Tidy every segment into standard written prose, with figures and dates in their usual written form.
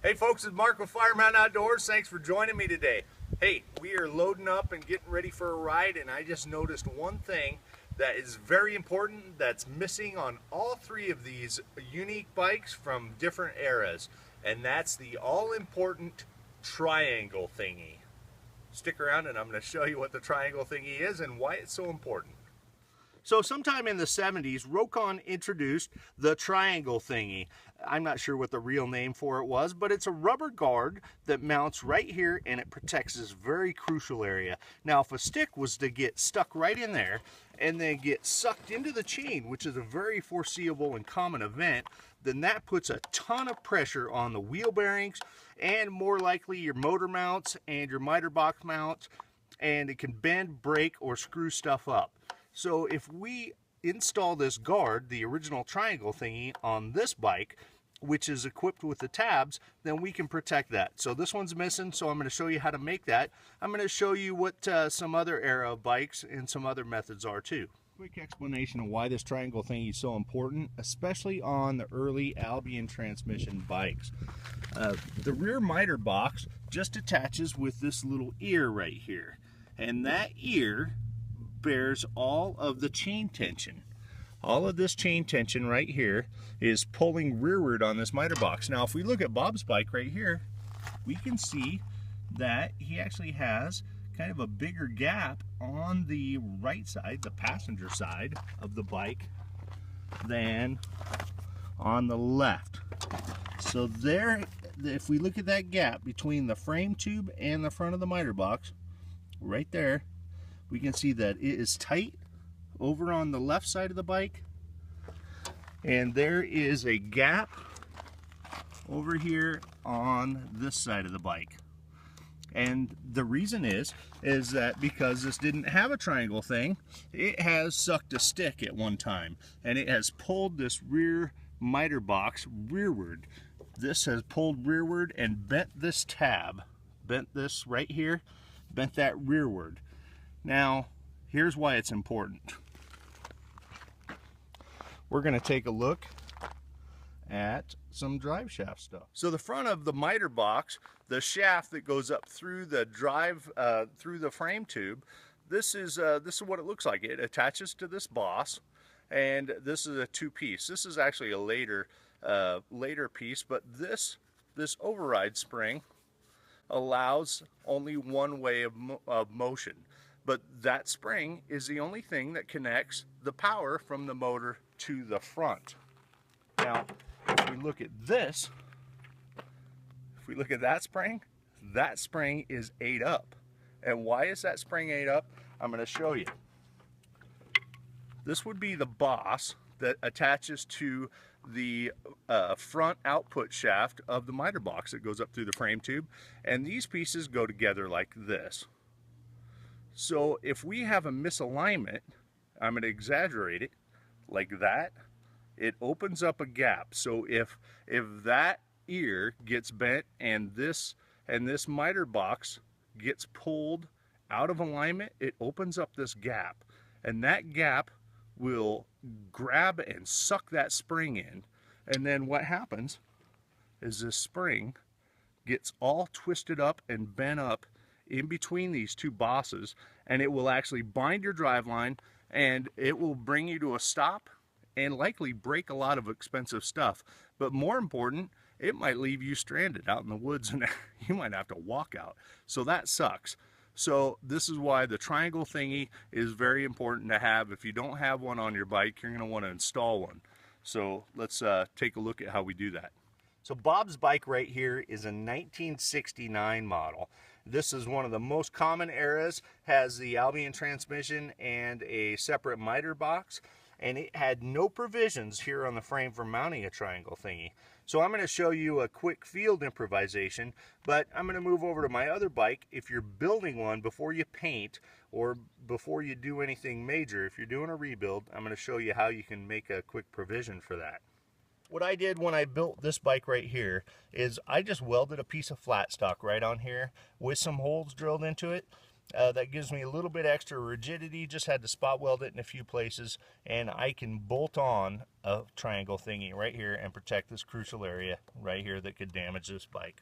Hey folks, it's Mark with Fire Mountain Outdoors. Thanks for joining me today. Hey, we are loading up and getting ready for a ride, and I just noticed one thing that is very important that's missing on all three of these unique bikes from different eras, and that's the all-important triangle thingy. Stick around and I'm going to show you what the triangle thingy is and why it's so important. So sometime in the 70s, Rokon introduced the triangle thingy. I'm not sure what the real name for it was, but it's a rubber guard that mounts right here and it protects this very crucial area. Now, if a stick was to get stuck right in there and then get sucked into the chain, which is a very foreseeable and common event, then that puts a ton of pressure on the wheel bearings and more likely your motor mounts and your miter box mounts, and it can bend, break, or screw stuff up. So if we install this guard, the original triangle thingy, on this bike, which is equipped with the tabs, then we can protect that. So this one's missing, so I'm going to show you how to make that. I'm going to show you what some other era of bikes and some other methods are too. Quick explanation of why this triangle thingy is so important, especially on the early Albion transmission bikes. The rear miter box just attaches with this little ear right here, and that ear bears all of the chain tension. All of this chain tension right here is pulling rearward on this miter box. Now if we look at Bob's bike right here, we can see that he actually has kind of a bigger gap on the right side, the passenger side of the bike, than on the left. So there, if we look at that gap between the frame tube and the front of the miter box, right there, we can see that it is tight over on the left side of the bike, and there is a gap over here on this side of the bike. And the reason is that because this didn't have a triangle thing, it has sucked a stick at one time, and it has pulled this rear miter box rearward. This has pulled rearward and bent this tab, bent this right here, bent that rearward. Now, here's why it's important. We're going to take a look at some drive shaft stuff. So the front of the miter box, the shaft that goes up through the through the frame tube, this is what it looks like. It attaches to this boss, and this is a two-piece. This is actually a later piece, but this override spring allows only one way of motion. But that spring is the only thing that connects the power from the motor to the front. Now, if we look at this, if we look at that spring is 8 up. And why is that spring 8 up? I'm going to show you. This would be the boss that attaches to the front output shaft of the miter box that goes up through the frame tube. And these pieces go together like this. So if we have a misalignment, I'm going to exaggerate it like that, it opens up a gap. So if that ear gets bent and this miter box gets pulled out of alignment, it opens up this gap, and that gap will grab and suck that spring in. And then what happens is this spring gets all twisted up and bent up in between these two bosses, and it will actually bind your driveline, and it will bring you to a stop and likely break a lot of expensive stuff. But more important, it might leave you stranded out in the woods and you might have to walk out. So that sucks. So this is why the triangle thingy is very important to have. If you don't have one on your bike, you're going to want to install one. So let's take a look at how we do that. So Bob's bike right here is a 1969 model. This is one of the most common eras, has the Albion transmission and a separate miter box, and it had no provisions here on the frame for mounting a triangle thingy. So I'm going to show you a quick field improvisation, but I'm going to move over to my other bike. If you're building one before you paint or before you do anything major, if you're doing a rebuild, I'm going to show you how you can make a quick provision for that. What I did when I built this bike right here is I just welded a piece of flat stock right on here with some holes drilled into it, that gives me a little bit extra rigidity. Just had to spot weld it in a few places, and I can bolt on a triangle thingy right here and protect this crucial area right here that could damage this bike.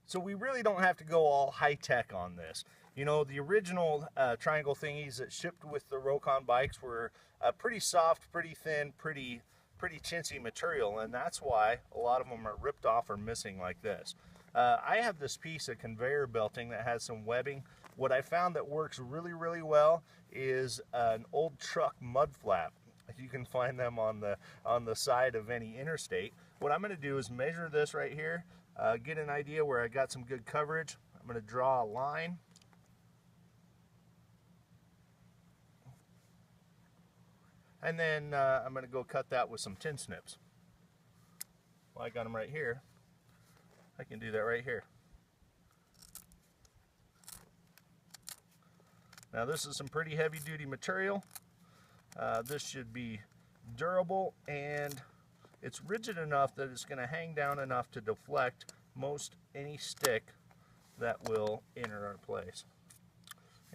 So we really don't have to go all high-tech on this. You know, the original triangle thingies that shipped with the Rokon bikes were pretty soft, pretty thin, pretty chintzy material, and that's why a lot of them are ripped off or missing like this. I have this piece of conveyor belting that has some webbing. What I found that works really well is an old truck mud flap. You can find them on the side of any interstate. What I'm going to do is measure this right here, get an idea where I got some good coverage. I'm going to draw a line. And then I'm going to go cut that with some tin snips. Well, I got them right here. I can do that right here. Now this is some pretty heavy duty material. This should be durable, and it's rigid enough that it's going to hang down enough to deflect most any stick that will enter our place.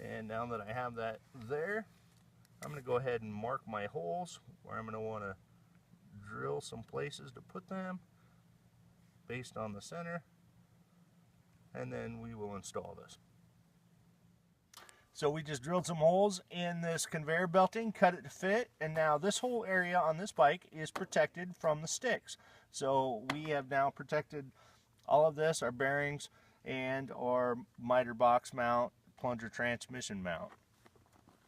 And now that I have that there, I'm going to go ahead and mark my holes where I'm going to want to drill some places to put them based on the center, and then we will install this. So we just drilled some holes in this conveyor belting, cut it to fit, and now this whole area on this bike is protected from the sticks. So we have now protected all of this, our bearings, and our miter box mount, plunger transmission mount.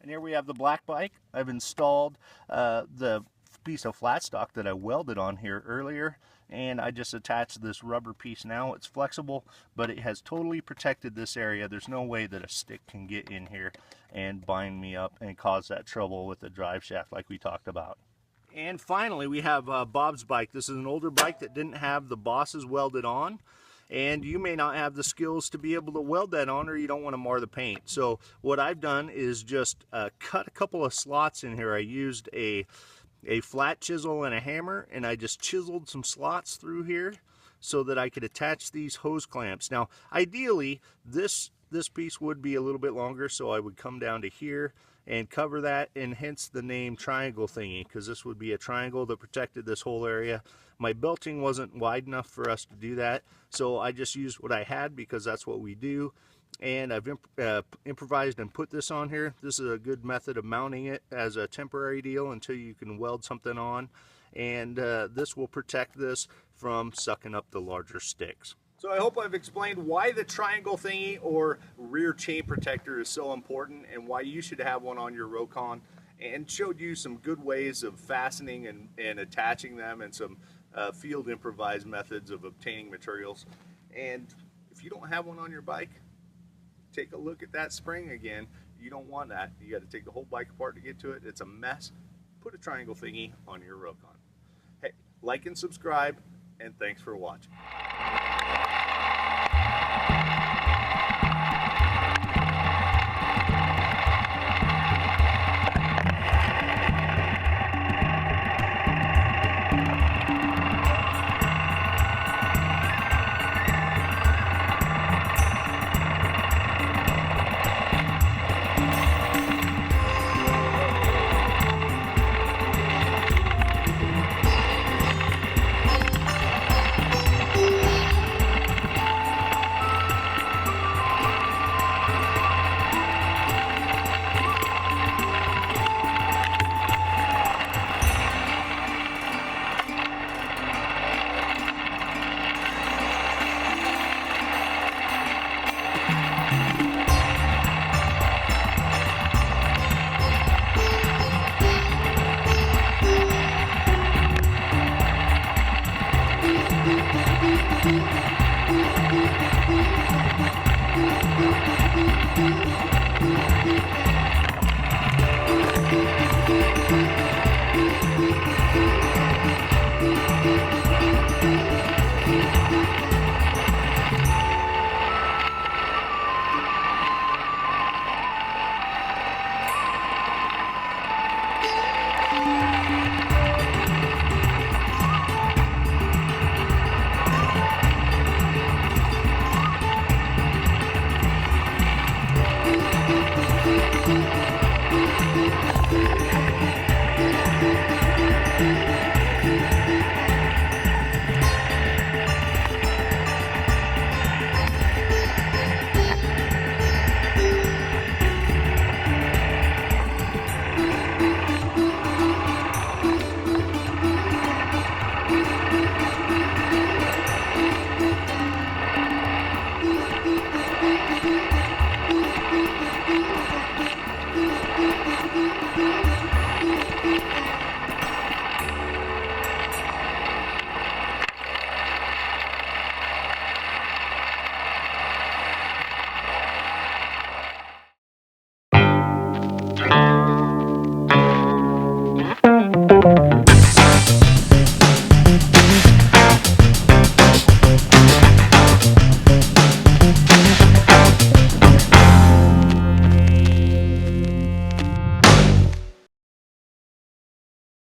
And here we have the black bike. I've installed the piece of flat stock that I welded on here earlier, and I just attached this rubber piece now. It's flexible, but it has totally protected this area. There's no way that a stick can get in here and bind me up and cause that trouble with the drive shaft like we talked about. And finally, we have Bob's bike. This is an older bike that didn't have the bosses welded on, and you may not have the skills to be able to weld that on, or you don't want to mar the paint. So what I've done is just cut a couple of slots in here. I used a flat chisel and a hammer, and I just chiseled some slots through here so that I could attach these hose clamps. Now ideally this piece would be a little bit longer, so I would come down to here and cover that, and hence the name triangle thingy, because this would be a triangle that protected this whole area. My belting wasn't wide enough for us to do that, so I just used what I had because that's what we do. And I've improvised and put this on here. This is a good method of mounting it as a temporary deal until you can weld something on, and this will protect this from sucking up the larger sticks. So I hope I've explained why the triangle thingy or rear chain protector is so important, and why you should have one on your Rokon, and showed you some good ways of fastening and attaching them, and some field improvised methods of obtaining materials. And if you don't have one on your bike, take a look at that spring again. You don't want that. You got to take the whole bike apart to get to it. It's a mess. Put a triangle thingy on your Rokon. Hey, like and subscribe, and thanks for watching.